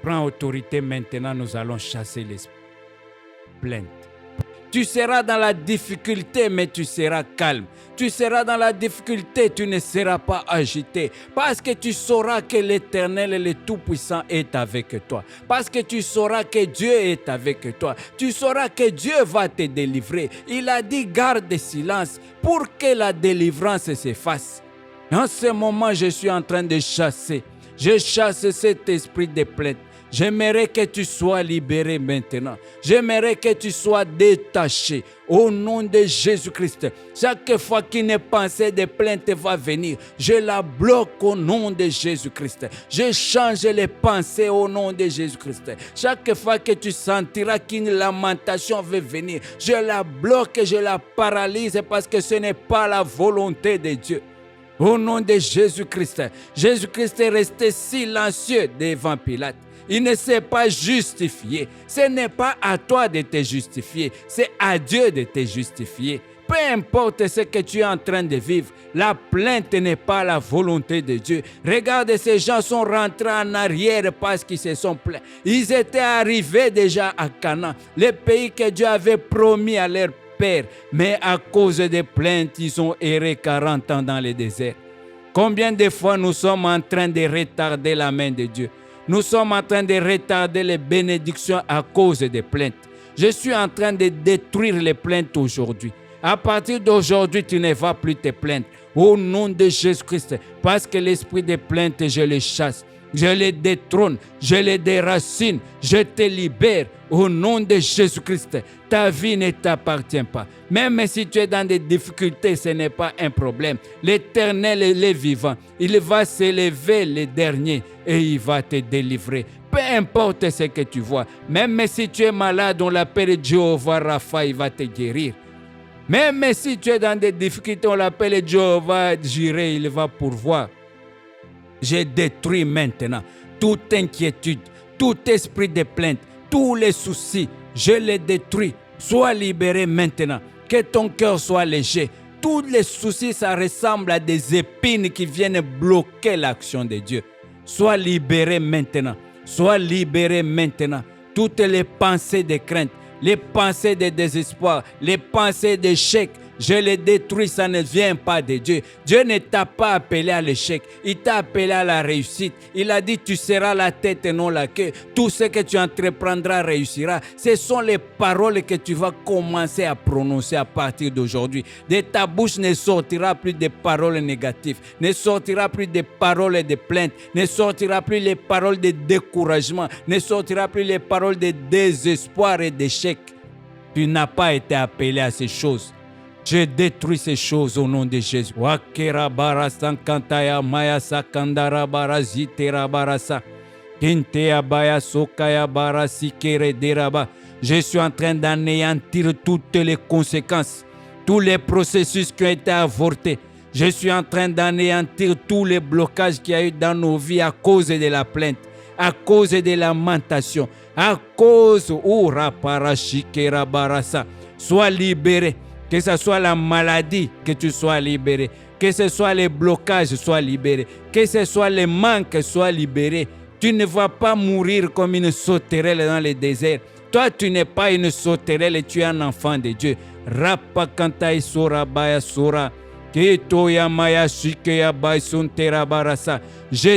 Prends autorité maintenant, nous allons chasser les plaintes. Tu seras dans la difficulté, mais tu seras calme. Tu seras dans la difficulté, tu ne seras pas agité. Parce que tu sauras que l'Éternel et le Tout-Puissant est avec toi. Parce que tu sauras que Dieu est avec toi. Tu sauras que Dieu va te délivrer. Il a dit garde silence pour que la délivrance s'efface. En ce moment, je suis en train de chasser. Je chasse cet esprit de plainte. J'aimerais que tu sois libéré maintenant. J'aimerais que tu sois détaché au nom de Jésus-Christ. Chaque fois qu'une pensée de plainte va venir, je la bloque au nom de Jésus-Christ. Je change les pensées au nom de Jésus-Christ. Chaque fois que tu sentiras qu'une lamentation veut venir, je la bloque et je la paralyse parce que ce n'est pas la volonté de Dieu. Au nom de Jésus-Christ, Jésus-Christ est resté silencieux devant Pilate. Il ne s'est pas justifié. Ce n'est pas à toi de te justifier, c'est à Dieu de te justifier. Peu importe ce que tu es en train de vivre, la plainte n'est pas la volonté de Dieu. Regarde, ces gens sont rentrés en arrière parce qu'ils se sont plaints. Ils étaient arrivés déjà à Canaan, le pays que Dieu avait promis à leur père. Mais à cause des plaintes, ils ont erré 40 ans dans le désert. Combien de fois nous sommes en train de retarder la main de Dieu? Nous sommes en train de retarder les bénédictions à cause des plaintes. Je suis en train de détruire les plaintes aujourd'hui. À partir d'aujourd'hui, tu ne vas plus te plaindre. Au nom de Jésus-Christ, parce que l'esprit de plainte, je le chasse. Je les détrône, je les déracine, je te libère au nom de Jésus-Christ. Ta vie ne t'appartient pas. Même si tu es dans des difficultés, ce n'est pas un problème. L'Éternel est vivant. Il va s'élever le dernier et il va te délivrer. Peu importe ce que tu vois. Même si tu es malade, on l'appelle Jéhovah Rapha, il va te guérir. Même si tu es dans des difficultés, on l'appelle Jéhovah Jireh, il va pourvoir. Je détruis maintenant toute inquiétude, tout esprit de plainte, tous les soucis. Je les détruis. Sois libéré maintenant. Que ton cœur soit léger. Tous les soucis, ça ressemble à des épines qui viennent bloquer l'action de Dieu. Sois libéré maintenant. Sois libéré maintenant. Toutes les pensées de crainte, les pensées de désespoir, les pensées d'échec, je les détruis, ça ne vient pas de Dieu. Dieu ne t'a pas appelé à l'échec, il t'a appelé à la réussite. Il a dit tu seras la tête et non la queue. Tout ce que tu entreprendras réussira. Ce sont les paroles que tu vas commencer à prononcer à partir d'aujourd'hui. De ta bouche ne sortira plus de paroles négatives, ne sortira plus de paroles de plainte, ne sortira plus les paroles de découragement, ne sortira plus les paroles de désespoir et d'échec. Tu n'as pas été appelé à ces choses. Je détruis ces choses au nom de Jésus. Je suis en train d'anéantir toutes les conséquences, tous les processus qui ont été avortés. Je suis en train d'anéantir tous les blocages qu'il y a eu dans nos vies à cause de la plainte, à cause de la lamentation, à cause sois libéré. Que ce soit la maladie, que tu sois libéré. Que ce soit les blocages, sois libéré. Que ce soit les manques, sois libéré. Tu ne vas pas mourir comme une sauterelle dans le désert. Toi, tu n'es pas une sauterelle, tu es un enfant de Dieu. Rapa kantai sora baya sora. Je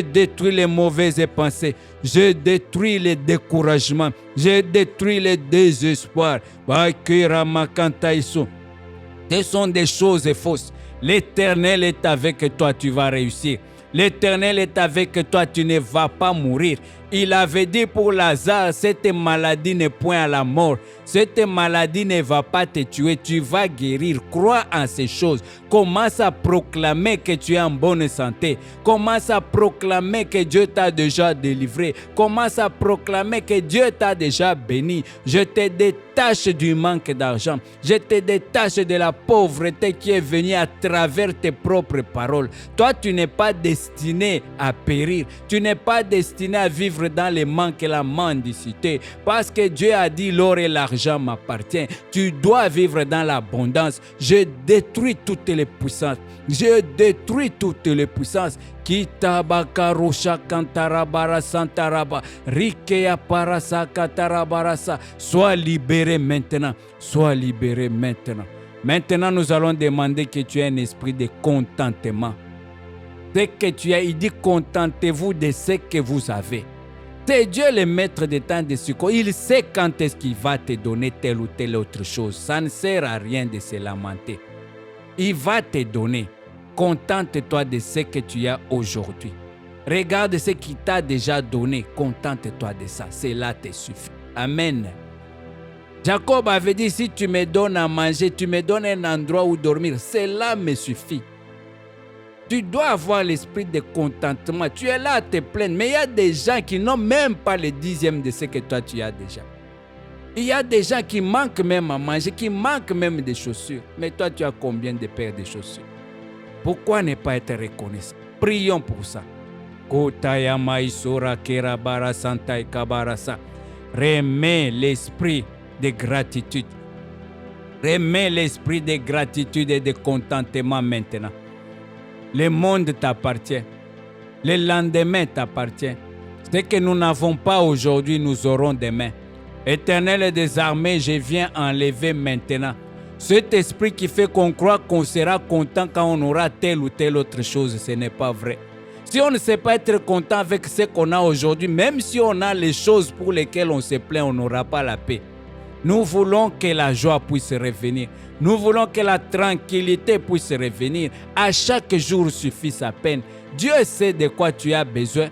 détruis les mauvaises pensées. Je détruis les découragements. Je détruis les désespoirs. Ce sont des choses fausses. L'Éternel est avec toi, tu vas réussir. L'Éternel est avec toi, tu ne vas pas mourir. Il avait dit pour Lazare, cette maladie n'est point à la mort. Cette maladie ne va pas te tuer, tu vas guérir. Crois en ces choses. Commence à proclamer que tu es en bonne santé. Commence à proclamer que Dieu t'a déjà délivré. Commence à proclamer que Dieu t'a déjà béni. Je te détache du manque d'argent. Je te détache de la pauvreté qui est venue à travers tes propres paroles. Toi, tu n'es pas destiné à périr. Tu n'es pas destiné à vivre dans les manques et la mendicité. Parce que Dieu a dit l'or et l'argent m'appartient. Tu dois vivre dans l'abondance. Je détruis toutes les puissances. Je détruis toutes les puissances Kitabaka Rusha Kantarabara Santaraba. Rikea Parasa Katarabarasa. Sois libéré maintenant. Sois libéré maintenant. Maintenant, nous allons demander que tu aies un esprit de contentement. Dès que tu as, il dit contentez-vous de ce que vous avez. C'est Dieu le maître des temps de secours. Il sait quand est-ce qu'il va te donner telle ou telle autre chose. Ça ne sert à rien de se lamenter. Il va te donner. Contente-toi de ce que tu as aujourd'hui. Regarde ce qu'il t'a déjà donné. Contente-toi de ça. Cela te suffit. Amen. Jacob avait dit, si tu me donnes à manger, tu me donnes un endroit où dormir. Cela me suffit. Tu dois avoir l'esprit de contentement. Tu es là à te plaindre. Mais il y a des gens qui n'ont même pas le 10e de ce que toi tu as déjà. Il y a des gens qui manquent même à manger, qui manquent même des chaussures. Mais toi, tu as combien de paires de chaussures? Pourquoi ne pas être reconnaissant? Prions pour ça. Remets l'esprit de gratitude. Remets l'esprit de gratitude et de contentement maintenant. Le monde t'appartient. Le lendemain t'appartient. Ce que nous n'avons pas aujourd'hui, nous aurons demain. Éternel des armées, je viens enlever maintenant cet esprit qui fait qu'on croit qu'on sera content quand on aura telle ou telle autre chose. Ce n'est pas vrai. Si on ne sait pas être content avec ce qu'on a aujourd'hui, même si on a les choses pour lesquelles on se plaint, on n'aura pas la paix. Nous voulons que la joie puisse revenir. Nous voulons que la tranquillité puisse revenir. À chaque jour suffit sa peine. Dieu sait de quoi tu as besoin.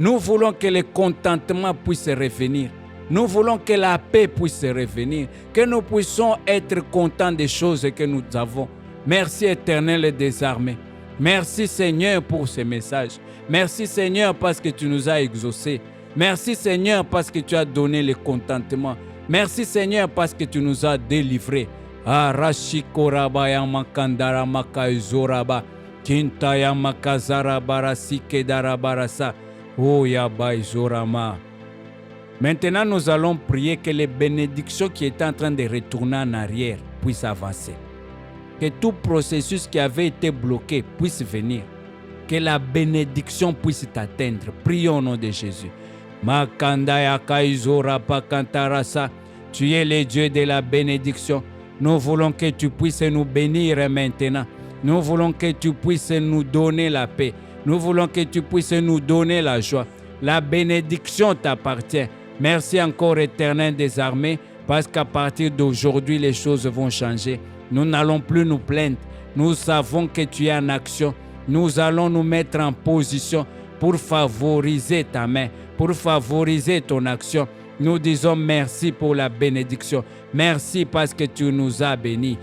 Nous voulons que le contentement puisse revenir. Nous voulons que la paix puisse revenir. Que nous puissions être contents des choses que nous avons. Merci Éternel des armées. Merci Seigneur pour ce message. Merci Seigneur parce que tu nous as exaucés. Merci Seigneur parce que tu as donné le contentement. Merci Seigneur parce que tu nous as délivrés. Arashikorabaya makandara makaizoraba. Kintaya makazara barasike darabarasa. Oyabaizorama. Maintenant, nous allons prier que les bénédictions qui étaient en train de retourner en arrière puissent avancer. Que tout processus qui avait été bloqué puisse venir. Que la bénédiction puisse t'atteindre. Prions au nom de Jésus. Makandaya kaizora pakantarasa. Tu es le Dieu de la bénédiction. Nous voulons que tu puisses nous bénir maintenant. Nous voulons que tu puisses nous donner la paix. Nous voulons que tu puisses nous donner la joie. La bénédiction t'appartient. Merci encore Éternel des armées, parce qu'à partir d'aujourd'hui, les choses vont changer. Nous n'allons plus nous plaindre. Nous savons que tu es en action. Nous allons nous mettre en position pour favoriser ta main, pour favoriser ton action. Nous disons merci pour la bénédiction. Merci parce que tu nous as bénis.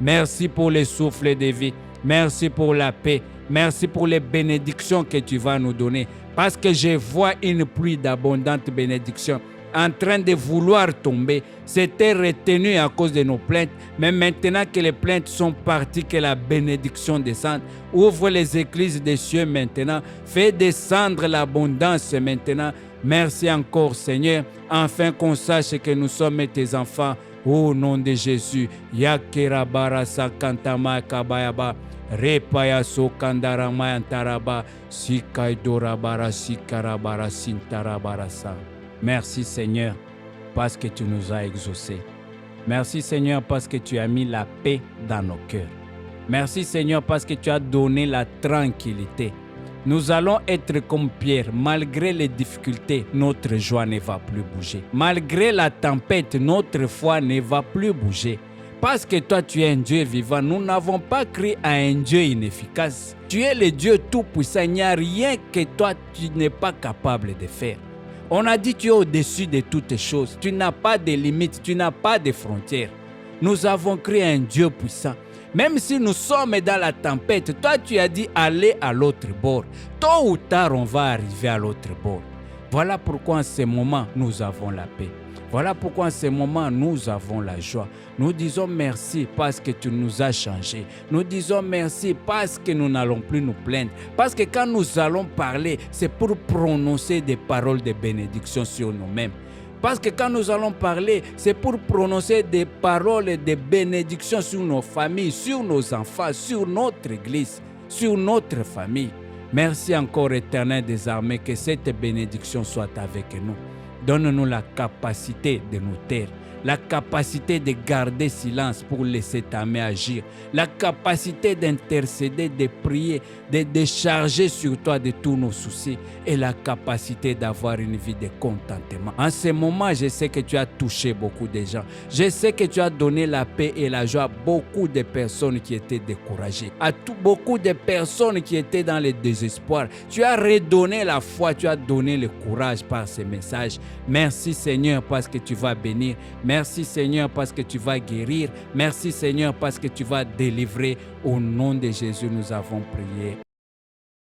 Merci pour le souffle de vie. Merci pour la paix. Merci pour les bénédictions que tu vas nous donner. Parce que je vois une pluie d'abondantes bénédictions en train de vouloir tomber. C'était retenu à cause de nos plaintes. Mais maintenant que les plaintes sont parties, que la bénédiction descende. Ouvre les églises des cieux maintenant. Fais descendre l'abondance maintenant. Merci encore Seigneur. Enfin qu'on sache que nous sommes tes enfants. Au nom de Jésus. Yakera barasa kantama kabayaba. Repaya so kandara mayantaraba. Sikaidora bara sikarabara sintarabarasa. Merci Seigneur parce que tu nous as exaucés. Merci Seigneur parce que tu as mis la paix dans nos cœurs. Merci Seigneur parce que tu as donné la tranquillité. Nous allons être comme Pierre. Malgré les difficultés, notre joie ne va plus bouger. Malgré la tempête, notre foi ne va plus bouger. Parce que toi, tu es un Dieu vivant. Nous n'avons pas cru à un Dieu inefficace. Tu es le Dieu tout-puissant. Il n'y a rien que toi, tu n'es pas capable de faire. On a dit tu es au-dessus de toutes choses. Tu n'as pas de limites, tu n'as pas de frontières. Nous avons cru à un Dieu puissant. Même si nous sommes dans la tempête, toi tu as dit allez à l'autre bord. Tôt ou tard, on va arriver à l'autre bord. Voilà pourquoi en ce moment, nous avons la paix. Voilà pourquoi en ce moment, nous avons la joie. Nous disons merci parce que tu nous as changés. Nous disons merci parce que nous n'allons plus nous plaindre. Parce que quand nous allons parler, c'est pour prononcer des paroles de bénédiction sur nous-mêmes. Parce que quand nous allons parler, c'est pour prononcer des paroles de bénédiction sur nos familles, sur nos enfants, sur notre église, sur notre famille. Merci encore, Éternel des armées, que cette bénédiction soit avec nous. Donne-nous la capacité de nous taire, la capacité de garder silence pour laisser ta main agir, la capacité d'intercéder, de prier, de décharger sur toi de tous nos soucis et la capacité d'avoir une vie de contentement. En ce moment, je sais que tu as touché beaucoup de gens. Je sais que tu as donné la paix et la joie à beaucoup de personnes qui étaient découragées, à beaucoup de personnes qui étaient dans le désespoir. Tu as redonné la foi, tu as donné le courage par ces messages. Merci Seigneur parce que tu vas bénir. Merci Seigneur parce que tu vas guérir. Merci Seigneur parce que tu vas délivrer. Au nom de Jésus, nous avons prié.